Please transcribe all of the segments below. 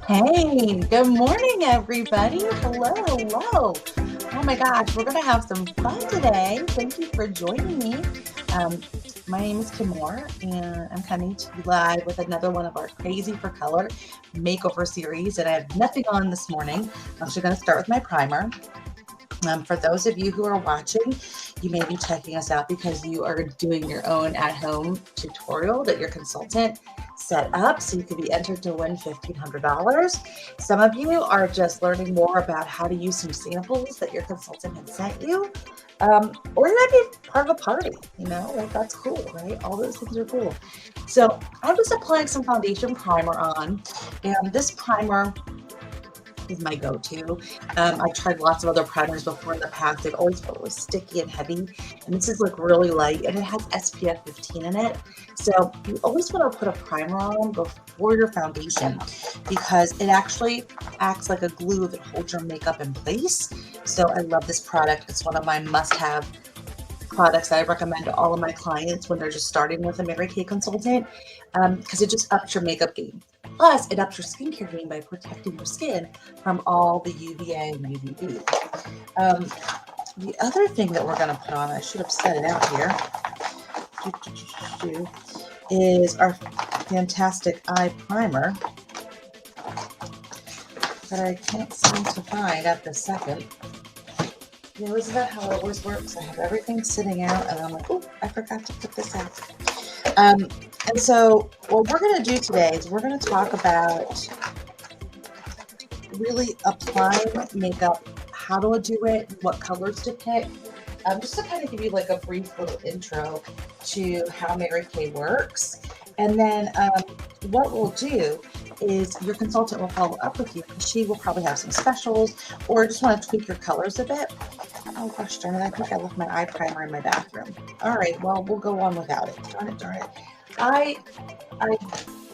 Hey, good morning, everybody. Hello, hello. Oh my gosh, we're going to have some fun today. Thank you for joining me. Um, my name is Kimora, and I'm coming to you live with another one of our Crazy for Color makeover series. And I have nothing on this morning. I'm actually going to start with my primer. For those of you who are watching, you may be checking us out because you are doing your own at-home tutorial that your consultant set up, so you could be entered to win $1,500. Some of you are just learning more about how to use some samples that your consultant had sent you, or you might be part of a party, like that's cool, right? All those things are cool. So I'm just applying some foundation primer on, and this primer is my go-to. I've tried lots of other primers before in the past. They've always felt really sticky and heavy, and this is like really light, and it has SPF 15 in it. So you always want to put a primer on before your foundation because it actually acts like a glue that holds your makeup in place. So I love this product. It's one of my must-have products that I recommend to all of my clients when they're just starting with a Mary Kay consultant, because it just ups your makeup game. Plus, it ups your skincare game by protecting your skin from all the UVA and UVB. The other thing that we're going to put on, I should have set it out here, is our fantastic eye primer that I can't seem to find at this second. Isn't that how it always works? I have everything sitting out, and I'm like, oh, I forgot to put this out. And so what we're going to do today is we're going to talk about really applying makeup, how to do it, what colors to pick, just to kind of give you like a brief little intro to how Mary Kay works. And then what we'll do is your consultant will follow up with you because she will probably have some specials or just want to tweak your colors a bit. Oh gosh darn it, I think I left my eye primer in my bathroom. All right, well, we'll go on without it. Darn it. I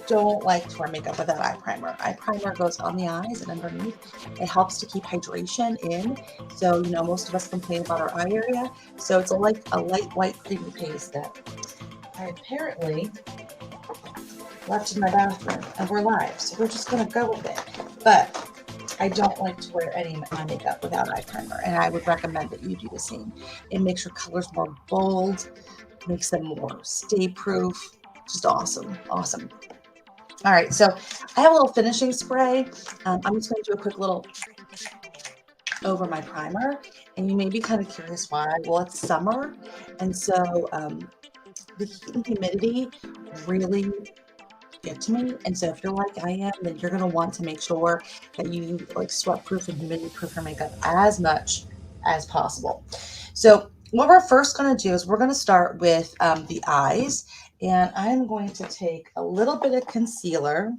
don't like to wear makeup without eye primer. Eye primer goes on the eyes and underneath. It helps to keep hydration in. So, most of us complain about our eye area. So it's like a light white creamy paste that I apparently left in my bathroom, and we're live, so we're just gonna go with it. But I don't like to wear any of my makeup without eye primer, and I would recommend that you do the same. It makes your colors more bold, makes them more stay-proof. Just awesome. All right, so I have a little finishing spray. I'm just going to do a quick little over my primer, and you may be kind of curious why. Well, it's summer, and so the heat and humidity really get to me. And so if you're like I am, then you're going to want to make sure that you like sweat proof and humidity proof your makeup as much as possible. So what we're first going to do is we're going to start with the eyes, and I'm going to take a little bit of concealer.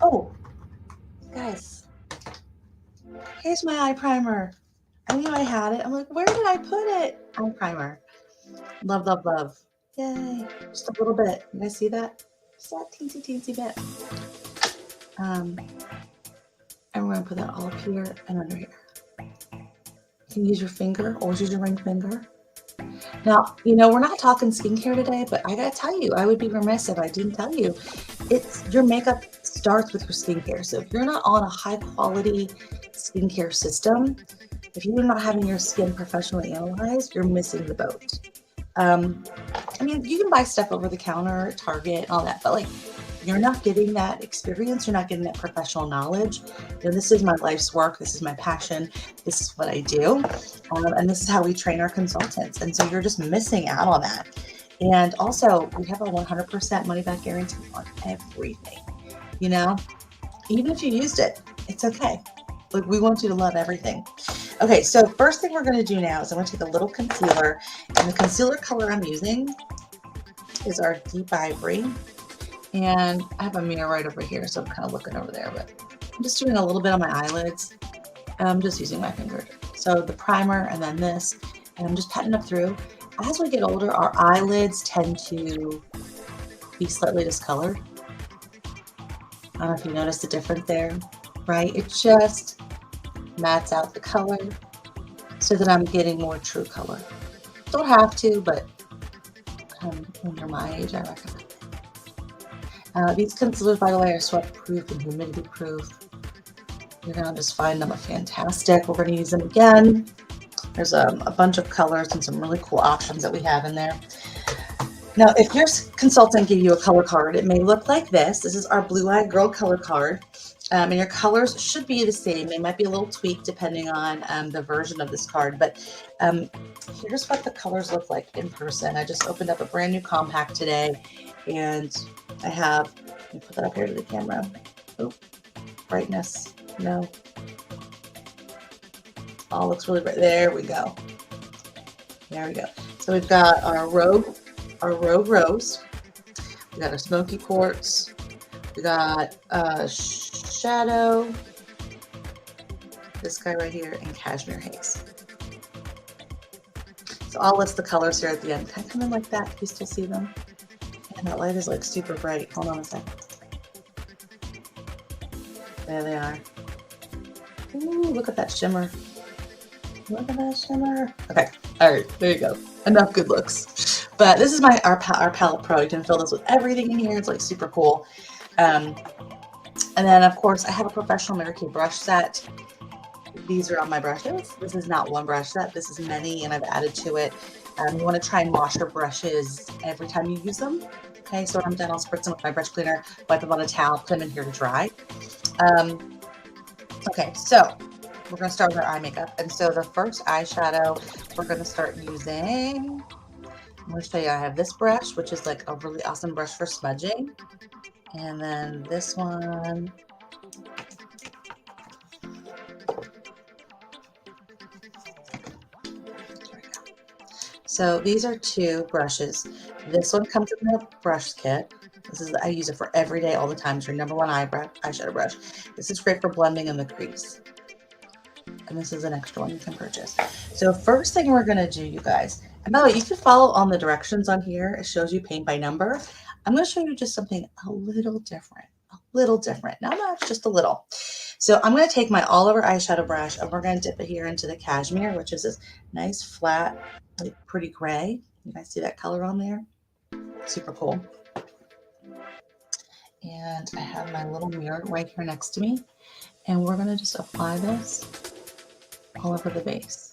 Oh, guys, here's my eye primer. I knew I had it. I'm like, where did I put it? Eye primer. Love, love, love. Yay. Just a little bit. You guys see that? Just that teensy bit. And we're going to put that all up here and under here. You can use your finger or use your ring finger. Now, we're not talking skincare today, but I got to tell you, I would be remiss if I didn't tell you, your makeup starts with your skincare. So if you're not on a high quality skincare system, if you're not having your skin professionally analyzed, you're missing the boat. You can buy stuff over the counter at Target and all that, but you're not getting that experience. You're not getting that professional knowledge. This is my life's work. This is my passion. This is what I do. And this is how we train our consultants. And so you're just missing out on that. And also we have a 100% money back guarantee on everything, even if you used it, it's okay. We want you to love everything. Okay, so first thing we're going to do now is I'm going to take a little concealer, and the concealer color I'm using is our Deep Ivory, and I have a mirror right over here, so I'm kind of looking over there, but I'm just doing a little bit on my eyelids. I'm just using my finger. So the primer and then this, and I'm just patting up through. As we get older, our eyelids tend to be slightly discolored. I don't know if you noticed the difference there, right? It just mats out the color so that I'm getting more true color. Don't have to, but when you're my age, I recommend it. These concealers, by the way, are sweat proof and humidity proof. You're gonna just find them fantastic. We're gonna use them again. There's a bunch of colors and some really cool options that we have in there. Now, if your consultant gave you a color card, it may look like this. This is our Blue Eyed Girl color card. And your colors should be the same. They might be a little tweaked depending on the version of this card, but here's what the colors look like in person. I just opened up a brand new compact today, and I have, let me put that up here to the camera. Oh, brightness, no. All looks really bright. There we go. There we go. So we've got our Rogue Rose. We got our Smoky Quartz. We got Shadow, this guy right here, and Cashmere Haze. So I'll list the colors here at the end. Can I come in like that? Can you still see them? And that light is like super bright. Hold on a second. There they are. Ooh, look at that shimmer. Look at that shimmer. Okay, all right, there you go. Enough good looks. But this is our Palette Pro. You can fill this with everything in here. It's like super cool. And then, of course, I have a professional Mary Kay brush set. These are on my brushes. This is not one brush set. This is many, and I've added to it. You want to try and wash your brushes every time you use them. Okay, so when I'm done, I'll spritz them with my brush cleaner, wipe them on a towel, put them in here to dry. Okay, so we're going to start with our eye makeup. And so the first eyeshadow we're going to start using, I'm going to show you, I have this brush, which is like a really awesome brush for smudging. And then this one, so these are two brushes. This one comes in the brush kit. I use it for every day, all the time. It's your #1 eyeshadow brush. This is great for blending in the crease. And this is an extra one you can purchase. So first thing we're gonna do, you guys, and by the way, you can follow on the directions on here. It shows you paint by number. I'm gonna show you just something a little different. Not much, just a little. So I'm going to take my all over eyeshadow brush, and we're going to dip it here into the cashmere, which is this nice flat, like pretty gray. You guys see that color on there? Super cool. And I have my little mirror right here next to me, and we're going to just apply this all over the base.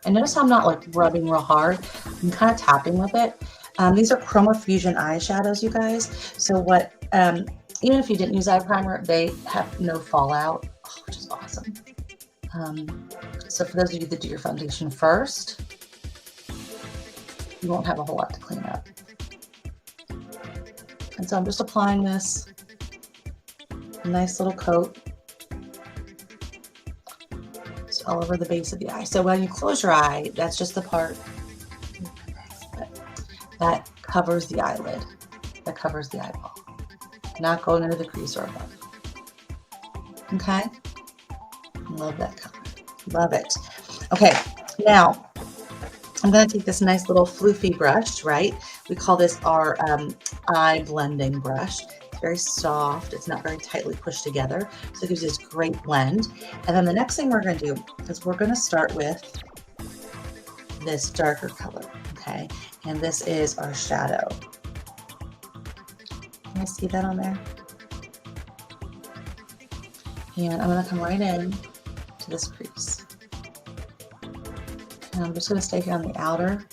And notice how I'm not like rubbing real hard. I'm kind of tapping with it. These are Chromafusion eyeshadows, you guys. So what, even if you didn't use eye primer, they have no fallout, which is awesome. So for those of you that do your foundation first, you won't have a whole lot to clean up. And so I'm just applying this nice little coat all over the base of the eye. So when you close your eye, that's just the part that covers the eyelid, that covers the eyeball, not going into the crease or above. Okay, love that color, love it. Okay, now I'm going to take this nice little floofy brush, right? We call this our eye blending brush. Very soft. It's not very tightly pushed together. So it gives you this great blend. And then the next thing we're going to do is we're going to start with this darker color. Okay. And this is our shadow. Can you see that on there? And I'm going to come right in to this crease. And I'm just going to stay here on the outer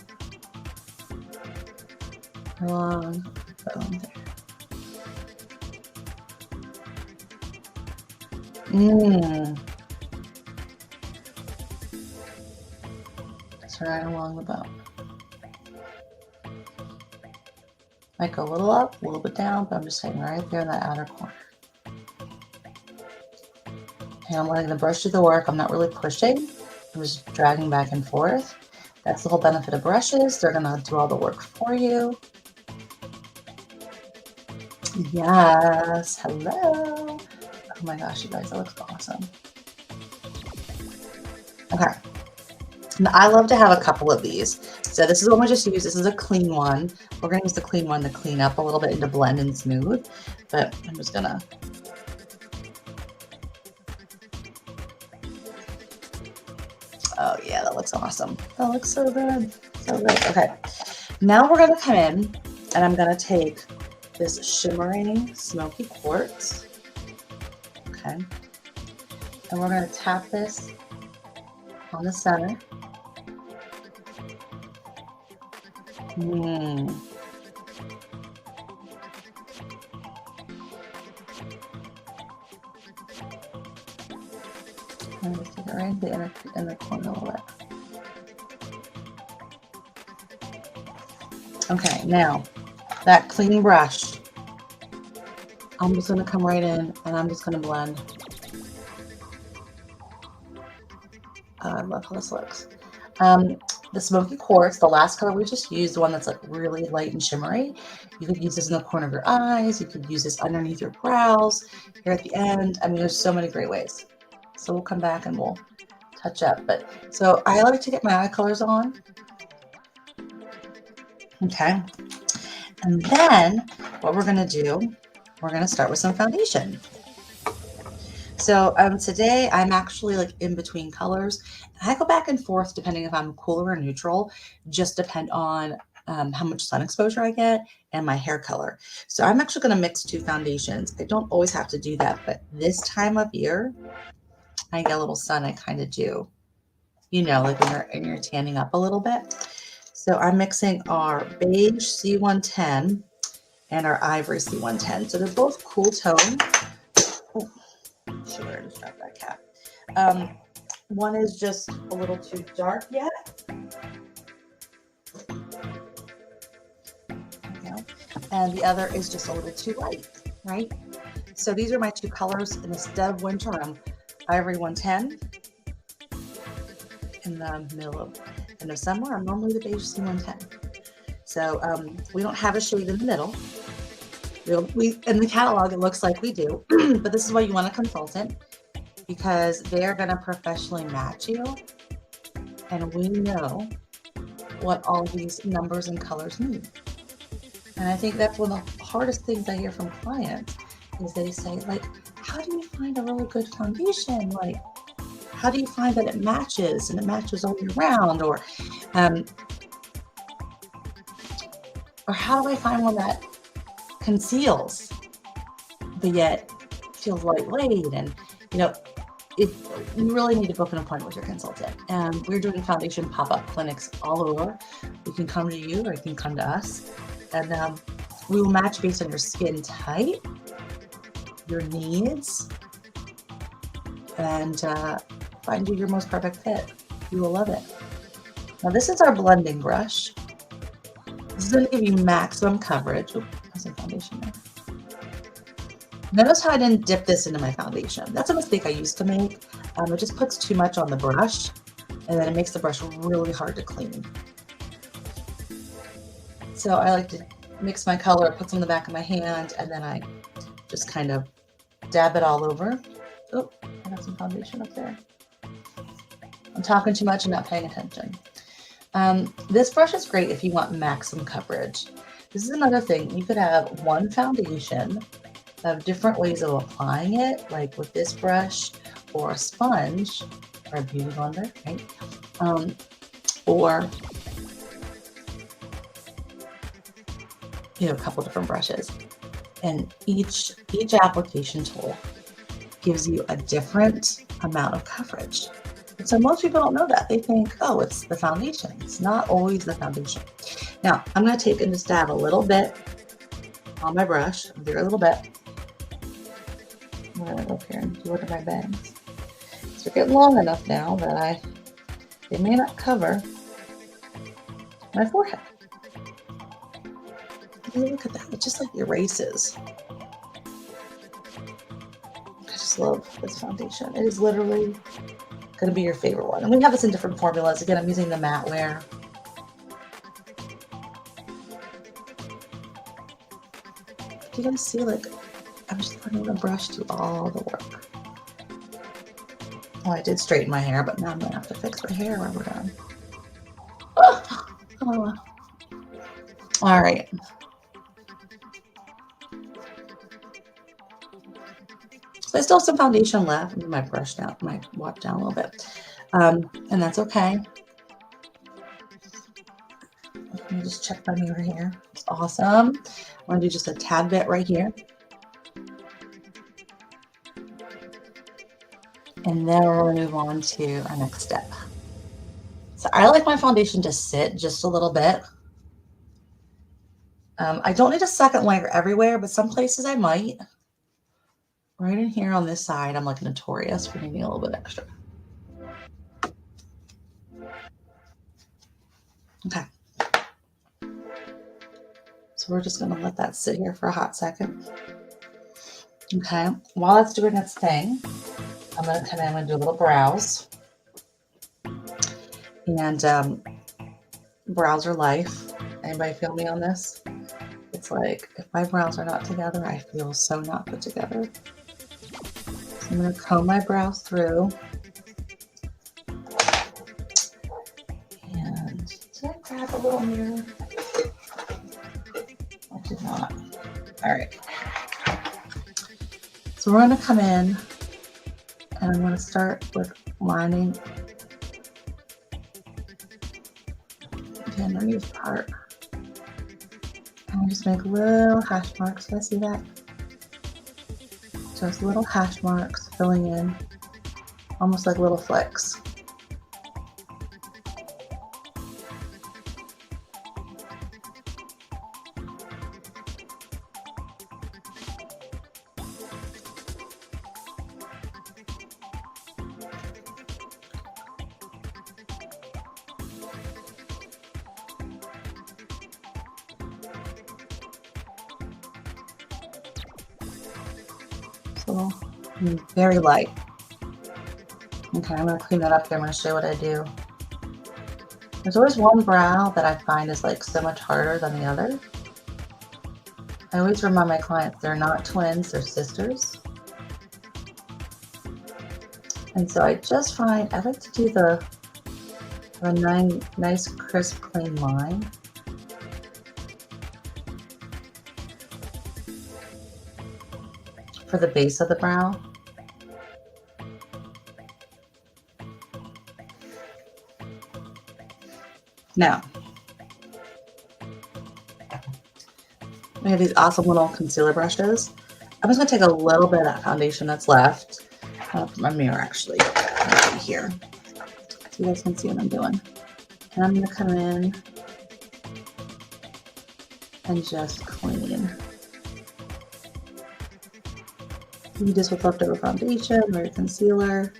along the bone there. It's right along the bone. Might go a little up, a little bit down, but I'm just staying right there in that outer corner. And I'm letting the brush do the work. I'm not really pushing. I'm just dragging back and forth. That's the whole benefit of brushes. They're gonna do all the work for you. Yes, hello. Oh my gosh, you guys, that looks awesome. Okay. And I love to have a couple of these. So this is what we just used. This is a clean one. We're going to use the clean one to clean up a little bit and to blend and smooth. But I'm just going to Oh yeah, that looks awesome. That looks so good. So good. Okay. Now we're gonna come in and I'm gonna take this shimmering smoky quartz. Okay. And we're gonna tap this on the center. And just take it right in the inner corner a little bit. Okay, now that clean brush, I'm just gonna come right in and I'm just gonna blend. Oh, I love how this looks. The smoky quartz, the last color we just used, the one that's like really light and shimmery. You could use this in the corner of your eyes. You could use this underneath your brows, here at the end. I mean, there's so many great ways. So we'll come back and we'll touch up. But so I like to get my eye colors on. Okay. And then what we're gonna do, we're gonna start with some foundation. So today I'm actually like in between colors. I go back and forth depending if I'm cool or neutral, just depend on how much sun exposure I get and my hair color. So I'm actually going to mix two foundations. I don't always have to do that, but this time of year, I get a little sun, I kind of do. You know, like when you're tanning up a little bit. So I'm mixing our beige C110 and our ivory C110. So they're both cool tone. Oh, sugar, I just dropped that cap. One is just a little too dark yet. And the other is just a little too light, right? So these are my two colors in this dead of winter. Ivory 110 in the middle of summer. I'm normally the beige C110. So we don't have a shade in the middle. In the catalog, it looks like we do, but this is why you want a consultant, because they're going to professionally match you. And we know what all these numbers and colors mean. And I think that's one of the hardest things I hear from clients is they say, like, how do you find a really good foundation? Like, how do you find that it matches and it matches all year round? Or how do I find one that conceals but yet feels lightweight? And, you know, you really need to book an appointment with your consultant. And we're doing foundation pop-up clinics all over. We can come to you or you can come to us. And we will match based on your skin type, your needs, and find you your most perfect fit. You will love it. Now this is our blending brush. This is going to give you maximum coverage. Oops, there's some foundation there. Notice how I didn't dip this into my foundation. That's a mistake I used to make. It just puts too much on the brush, and then it makes the brush really hard to clean. So I like to mix my color, put some in the back of my hand, and then I just kind of dab it all over. Oh, I got some foundation up there. I'm talking too much and not paying attention. This brush is great if you want maximum coverage. This is another thing. You could have one foundation of different ways of applying it, like with this brush or a sponge or a beauty blender, right? Or a couple different brushes, and each application tool gives you a different amount of coverage. And so most people don't know that. They think, oh, it's the foundation. It's not always the foundation. Now I'm going to take and just dab a little bit on my brush, a very little bit. I'm going to go up here and do it in my bangs. So they're getting long enough now that they may not cover my forehead. Look at that, it just like erases. I just love this foundation. It is literally going to be your favorite one. And we have this in different formulas. Again, I'm using the matte wear. You guys see, like, I'm just letting the brush do all the work. Oh, I did straighten my hair, but now I'm going to have to fix my hair when we're done. Oh. All right. So I still have some foundation left. Let me my brush down, my wipe down a little bit. And that's okay. Let me just check my mirror here. It's awesome. I'm going to do just a tad bit right here. And then we're going to move on to our next step. So I like my foundation to sit just a little bit. I don't need a second layer everywhere, but some places I might. Right in here on this side, I'm like notorious for needing a little bit extra. Okay. So we're just going to let that sit here for a hot second. Okay. While that's doing its thing, I'm going to come in and do a little brows. And brows are life. Anybody feel me on this? It's like, if my brows are not together, I feel so not put together. So I'm going to comb my brows through. And did I grab a little mirror? I did not. All right. So we're going to come in and I'm going to start with lining the underneath part. And just make little hash marks. Can I see that? Just little hash marks filling in, almost like little flecks. So very light. Okay, I'm going to clean that up here. I'm going to show you what I do. There's always one brow that I find is like so much harder than the other. I always remind my clients they're not twins, they're sisters. And so I just find I like to do a nice crisp clean line. For the base of the brow. Now, we have these awesome little concealer brushes. I'm just going to take a little bit of that foundation that's left. I'll put my mirror actually right here so you guys can see what I'm doing. And I'm going to come in and just clean. You can just with leftover foundation or your concealer.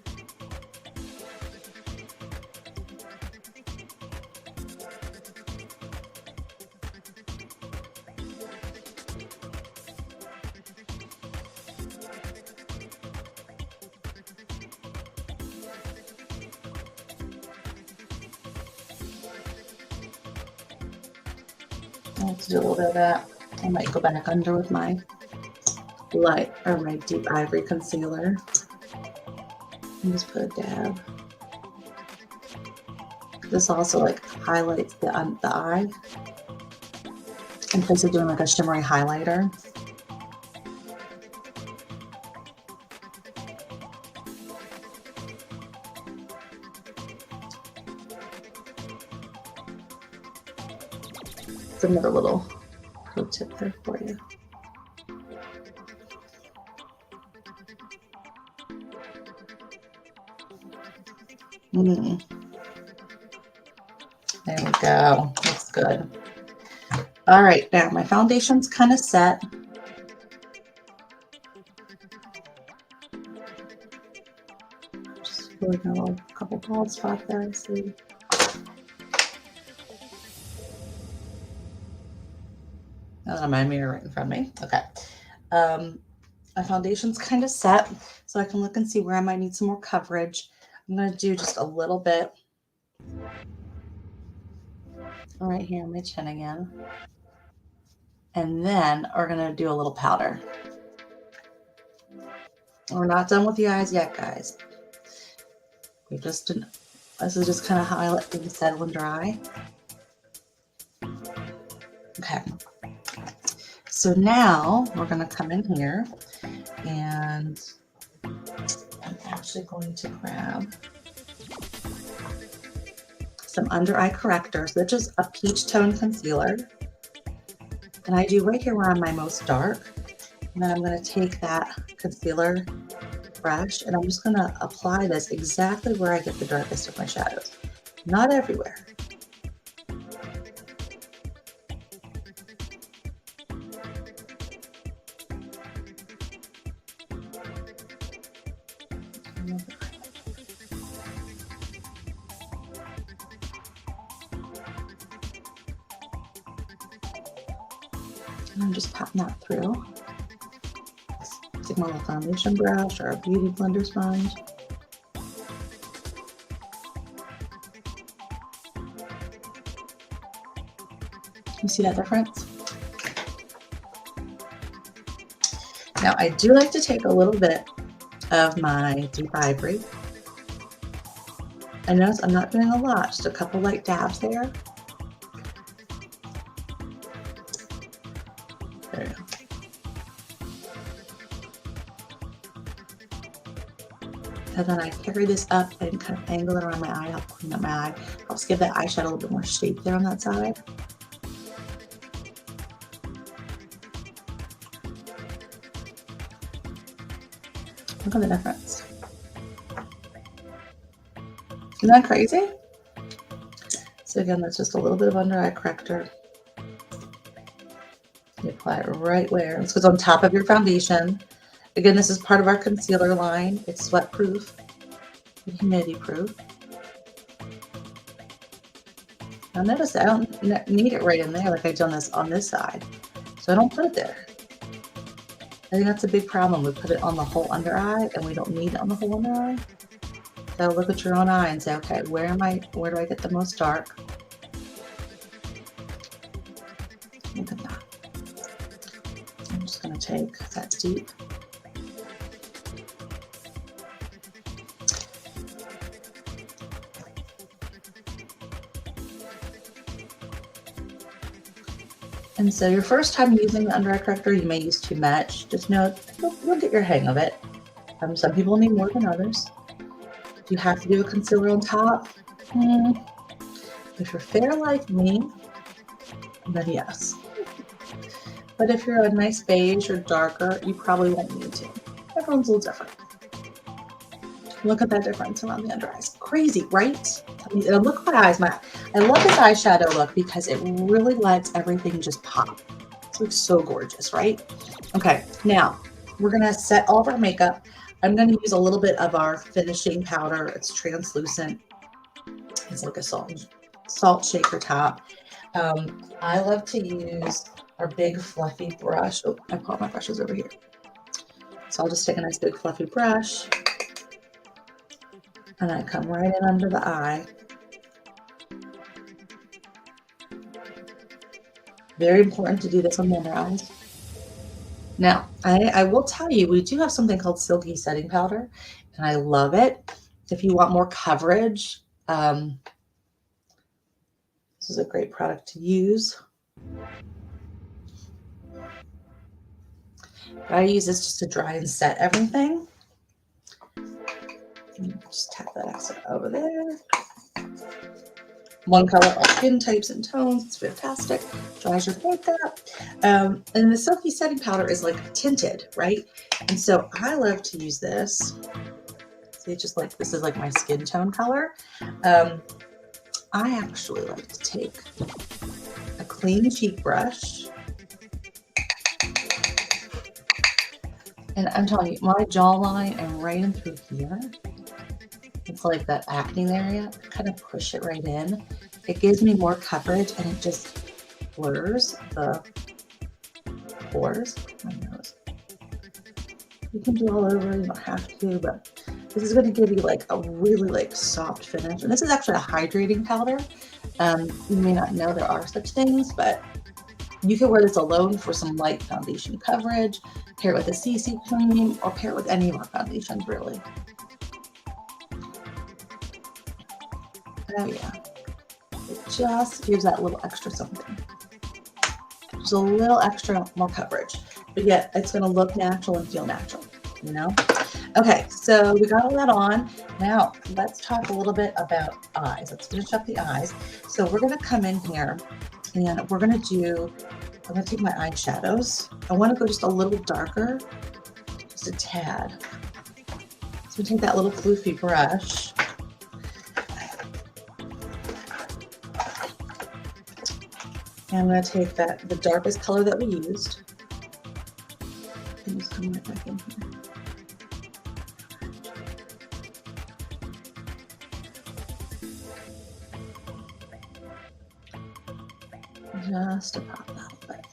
Let's do a little bit of that. I might go back under with my light or my deep ivory concealer and just put a dab. This also like highlights the eye in place of doing like a shimmery highlighter. It's another little pro tip there for you. There we go. Looks good. All right, now my foundation's kind of set. Just really got a couple bald spots there, I see. That's on my mirror right in front of me. Okay. My foundation's kind of set, so I can look and see where I might need some more coverage. I'm going to do just a little bit right here on my chin again. And then we're going to do a little powder. We're not done with the eyes yet, guys. This is just kind of how I let things settle and dry. Okay. So now we're going to come in here and I'm actually going to grab some under eye corrector. So that's just a peach tone concealer. And I do right here where I'm my most dark. And then I'm going to take that concealer brush and I'm just going to apply this exactly where I get the darkest of my shadows. Not everywhere. And I'm just patting that through. Take my little foundation brush or a beauty blender sponge. You see that difference? Now I do like to take a little bit of my deep ivory. I notice I'm not doing a lot, just a couple light dabs there. There we go. And then I carry this up and kind of angle it around my eye, help clean up my eye, helps give that eyeshadow a little bit more shape there on that side. Look at the difference. Isn't that crazy? So again, that's just a little bit of under eye corrector. You apply it right where. This goes on top of your foundation. Again, this is part of our concealer line. It's sweat proof and humidity proof. Now notice I don't need it right in there like I've done this on this side. So I don't put it there. I think that's a big problem. We put it on the whole under eye and we don't need it on the whole under eye. So look at your own eye and say, okay, where do I get the most dark? Look at that. I'm just going to take that deep. And so your first time using the under eye corrector, you may use too much. Just know you'll get your hang of it. Some people need more than others. If you have to do a concealer on top, if you're fair like me, then yes. But if you're a nice beige or darker, you probably won't need to. Everyone's a little different. Look at that difference around the under eyes. Crazy, right? Look at my eyes. I love this eyeshadow look because it really lets everything just pop. It looks so gorgeous, right? Okay, now we're gonna set all of our makeup. I'm gonna use a little bit of our finishing powder. It's translucent. It's like a salt shaker top. I love to use our big fluffy brush. Oh, I brought my brushes over here. So I'll just take a nice big fluffy brush and I come right in under the eye. Very important to do this on the under eyes. Now, I will tell you, we do have something called Silky Setting Powder, and I love it. If you want more coverage, this is a great product to use. I use this just to dry and set everything. Just tap that accent over there. One color, all skin types and tones. It's fantastic. Dries your makeup. And the Silky Setting Powder is like tinted, right? And so I love to use this. See, just like this is like my skin tone color. I actually like to take a clean cheek brush. And I'm telling you, my jawline and right in through here, it's like that acne area. Kind of push it right in. It gives me more coverage and it just blurs the pores. My nose. You can do all over, you don't have to, but this is going to give you like a really like soft finish. And this is actually a hydrating powder. You may not know there are such things, but you can wear this alone for some light foundation coverage, pair it with a CC cream, or pair it with any of our foundations, really. Oh yeah, it just gives that little extra something. Just a little extra more coverage, but yet it's going to look natural and feel natural, you know? Okay, so we got all that on. Now let's talk a little bit about eyes. Let's finish up the eyes. So we're gonna come in here and we're gonna do, I'm gonna take my eyeshadows. I wanna go just a little darker, just a tad. So we take that little floofy brush. And I'm gonna take the darkest color that we used. And just come right back in here. Just to pop that a bit.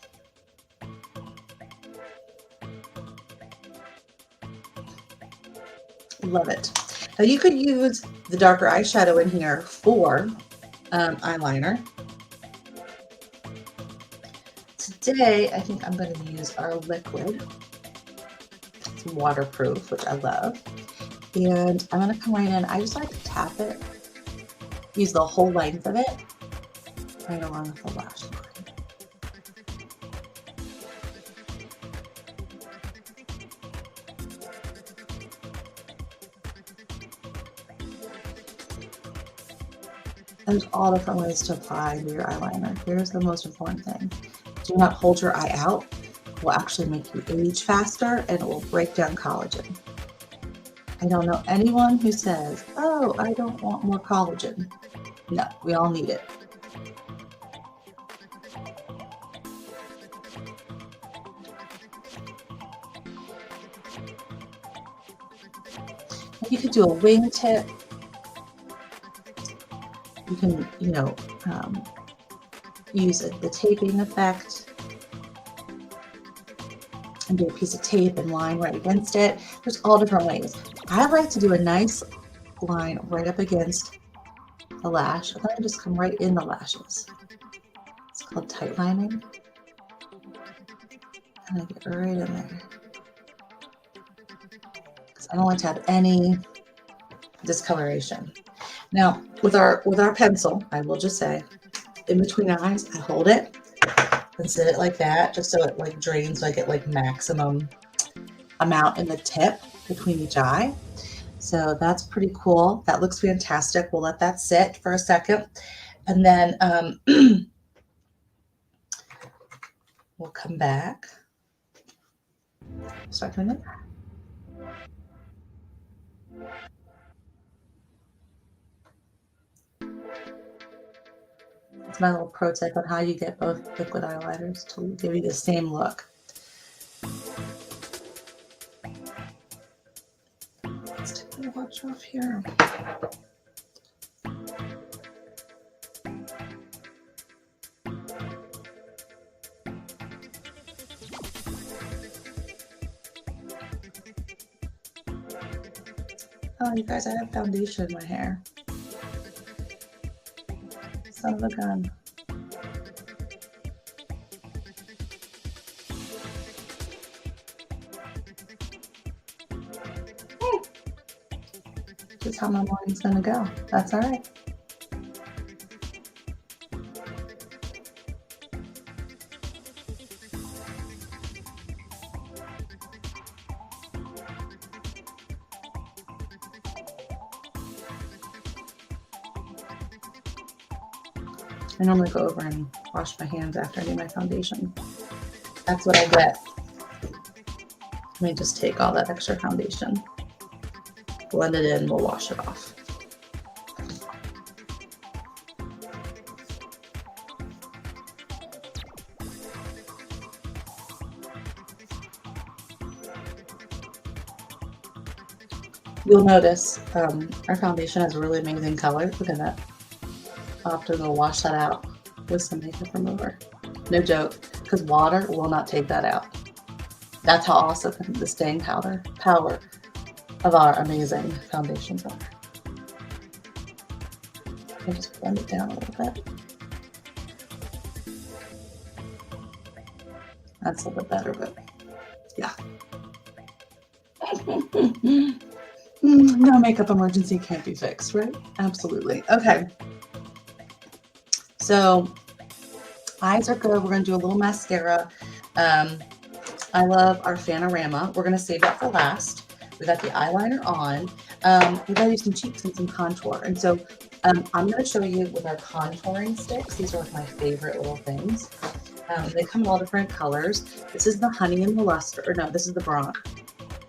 Love it. Now you could use the darker eyeshadow in here for eyeliner. Today, I think I'm going to use our liquid. It's waterproof, which I love. And I'm going to come right in. I just like to tap it, use the whole length of it, right along with the lash line. There's all different ways to apply your eyeliner. Here's the most important thing. Do not hold your eye out. It will actually make you age faster and it will break down collagen. I don't know anyone who says, oh, I don't want more collagen. No, we all need it. You could do a wingtip. You can, use the taping effect and do a piece of tape and line right against it. There's all different ways. I like to do a nice line right up against the lash, and then I just come right in the lashes. It's called tight lining. And I get right in there. Because I don't like to have any discoloration. Now, with our pencil, I will just say, in between eyes, I hold it and set it like that, just so it like drains, so I get like maximum amount in the tip between each eye. So that's pretty cool. That looks fantastic. We'll let that sit for a second. And then we'll come back. Start doing it. It's my little pro tip on how you get both liquid eyeliners to give you the same look. Let's take the watch off here. Oh, you guys, I have foundation in my hair. Son of a gun. Just how my morning's gonna go. That's all right. I normally go over and wash my hands after I do my foundation. That's what I get. Let me just take all that extra foundation, blend it in, we'll wash it off. You'll notice our foundation has a really amazing color. Look at that. Often we'll wash that out with some makeup remover. No joke, because water will not take that out. That's how awesome the staying power of our amazing foundations are. I'll just blend it down a little bit. That's a little bit better, but yeah. No makeup emergency can't be fixed, right? Absolutely. Okay. So eyes are good. We're going to do a little mascara. I love our Fanorama. We're going to save that for last. We got the eyeliner on. We gotta do some cheeks and some contour. And so I'm gonna show you with our contouring sticks. These are like my favorite little things. They come in all different colors. This is the honey and the luster, or no, this is the bronze.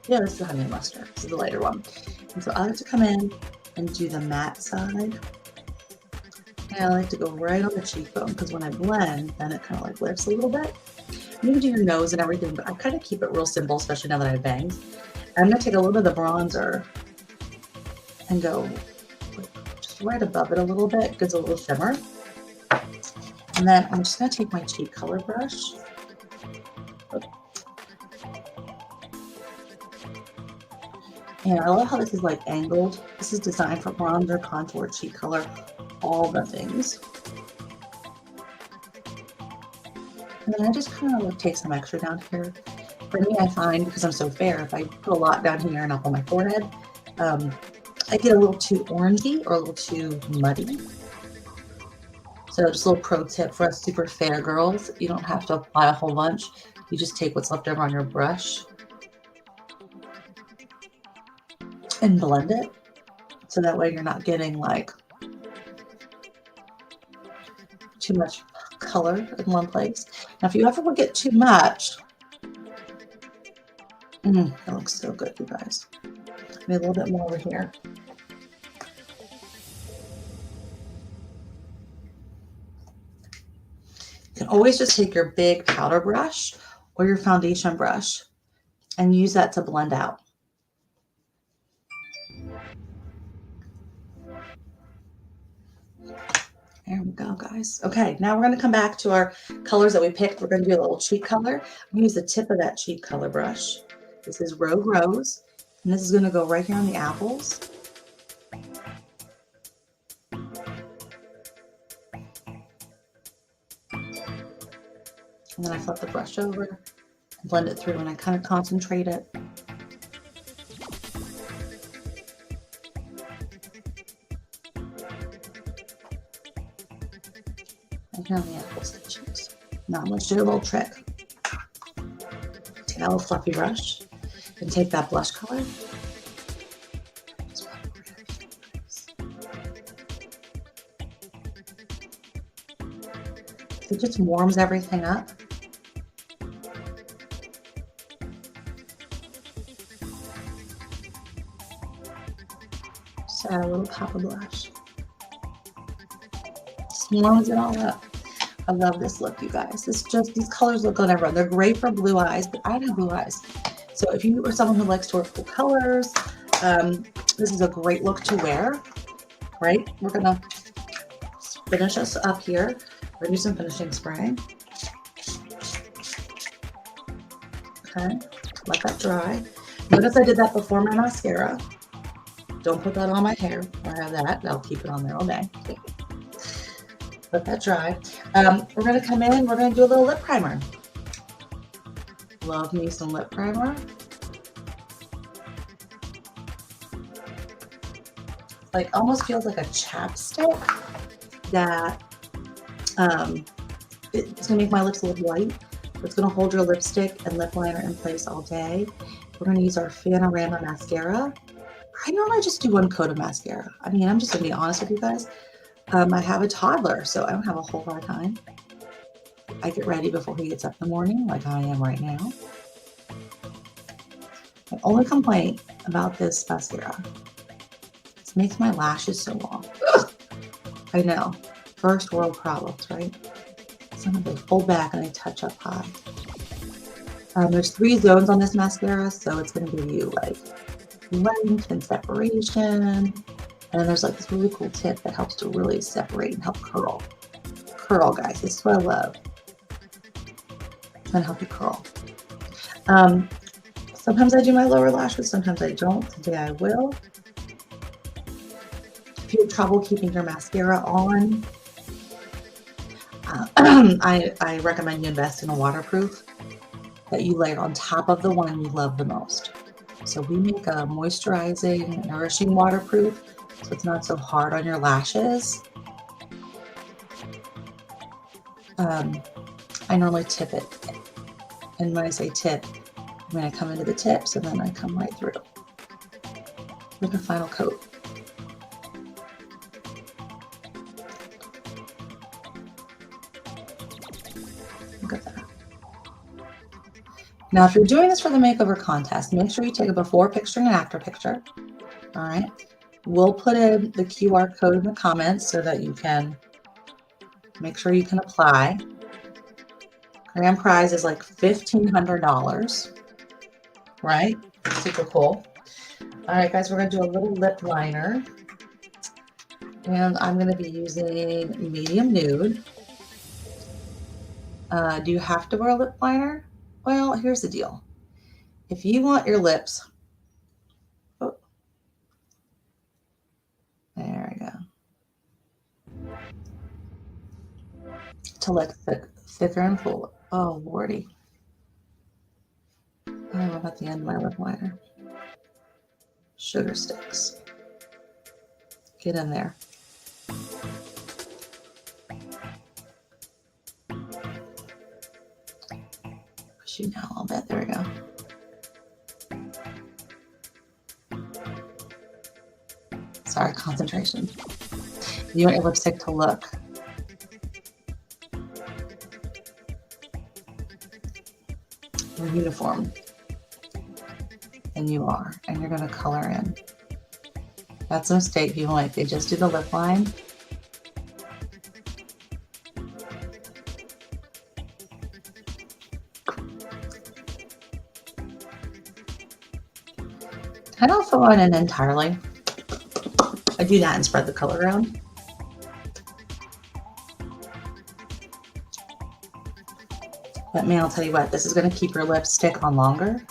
Yeah, this is the honey and luster. This is the lighter one. And so I like to come in and do the matte side. And I like to go right on the cheekbone because when I blend, then it kind of like lifts a little bit. You can do your nose and everything, but I kind of keep it real simple, especially now that I have bangs. I'm gonna take a little bit of the bronzer and go just right above it a little bit, gives a little shimmer. And then I'm just gonna take my cheek color brush. And I love how this is like angled. This is designed for bronzer, contour, cheek color, all the things. And then I just kind of like take some extra down here. For me, I find, because I'm so fair, if I put a lot down here and up on my forehead, I get a little too orangey or a little too muddy. So just a little pro tip for us super fair girls, you don't have to apply a whole bunch. You just take what's left over on your brush and blend it. So that way you're not getting like too much color in one place. Now, if you ever will get too much, that looks so good, you guys. Maybe a little bit more over here. You can always just take your big powder brush or your foundation brush and use that to blend out. There we go, guys. Okay, now we're going to come back to our colors that we picked. We're going to do a little cheek color. I'm going to use the tip of that cheek color brush. This is Rogue Rose, and this is going to go right here on the apples. And then I flip the brush over and blend it through, and I kind of concentrate it. And here on the apple stitches. Now let's do a little trick. Take that little fluffy brush and take that blush color. It just warms everything up. Just add a little pop of blush. Just warms it all up. I love this look, you guys. These colors look good everywhere. They're great for blue eyes, but I don't have blue eyes. So if you are someone who likes to wear cool colors, this is a great look to wear, right? We're gonna finish us up here. We're gonna do some finishing spray. Okay, let that dry. Notice I did that before my mascara. Don't put that on my hair. I have that. I'll keep it on there all day. Let that dry. We're gonna come in. We're gonna do a little lip primer. Love me some lip primer. Like almost feels like a chapstick that it's gonna make my lips look white. It's gonna hold your lipstick and lip liner in place all day. We're gonna use our Panorama mascara. I normally just do one coat of mascara. I mean, I'm just gonna be honest with you guys. I have a toddler, so I don't have a whole lot of time. I get ready before he gets up in the morning, like I am right now. My only complaint about this mascara is it makes my lashes so long. I know, first world problems, right? Some they fold back and they touch up high. There's 3 zones on this mascara, so it's going to give you like length and separation. And then there's like this really cool tip that helps to really separate and help curl. Curl, guys. This is what I love. It's going to help you curl. Sometimes I do my lower lashes. Sometimes I don't. Today I will. If you have trouble keeping your mascara on, I recommend you invest in a waterproof that you layer on top of the one you love the most. So we make a moisturizing, nourishing waterproof, so it's not so hard on your lashes. I normally tip it. And when I say tip, I mean I come into the tips and then I come right through. with the final coat. Look at that. Now, if you're doing this for the makeover contest, make sure you take a before picture and an after picture. All right. We'll put in the QR code in the comments so that you can make sure you can apply. Grand prize is like $1,500, right? Super cool. All right, guys, we're going to do a little lip liner. And I'm going to be using medium nude. Do you have to wear a lip liner? Well, here's the deal. If you want your lips, oh, there we go, to look thicker and full. Oh, Lordy. Oh, what about the end of my lip liner? Sugar sticks. Get in there. Push you down a little bit. There we go. Sorry, concentration. You want your lipstick to look uniform. And you are. And you're going to color in. That's a mistake people make. They just do the lip line. I don't fill it in entirely. I do that and spread the color around. But man, I'll tell you what, this is going to keep your lipstick on longer.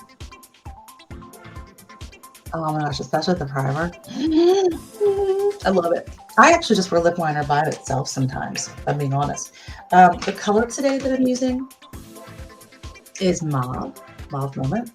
Oh my gosh, especially with the primer. I love it. I actually just wear lip liner by itself sometimes, if I'm being honest. The color today that I'm using is Mauve Moment.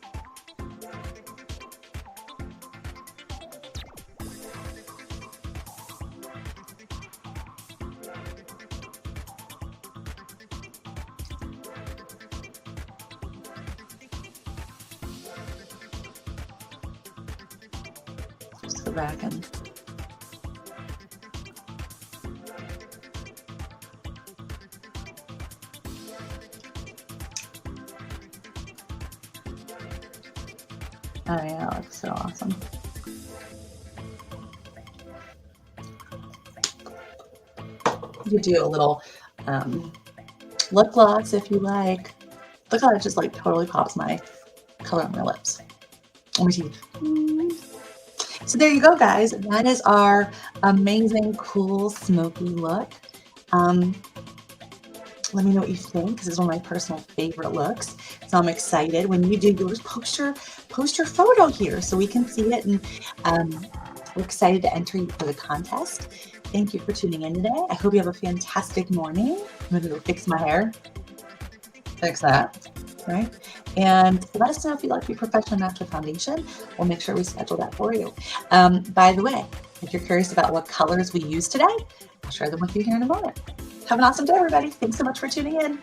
Just go back and oh yeah, that looks so awesome. You do a little lip gloss if you like. Look how it just like totally pops my color on my lips. On my teeth. So there you go, guys. That is our amazing, cool, smoky look. Let me know what you think, because it's one of my personal favorite looks. So I'm excited. When you do yours, post your photo here so we can see it. And we're excited to enter you for the contest. Thank you for tuning in today. I hope you have a fantastic morning. I'm going to go fix my hair. Fix that, right? And let us know if you'd like to be professional natural foundation. We'll make sure we schedule that for you. By the way, if you're curious about what colors we use today, I'll share them with you here in a moment. Have an awesome day, everybody. Thanks so much for tuning in.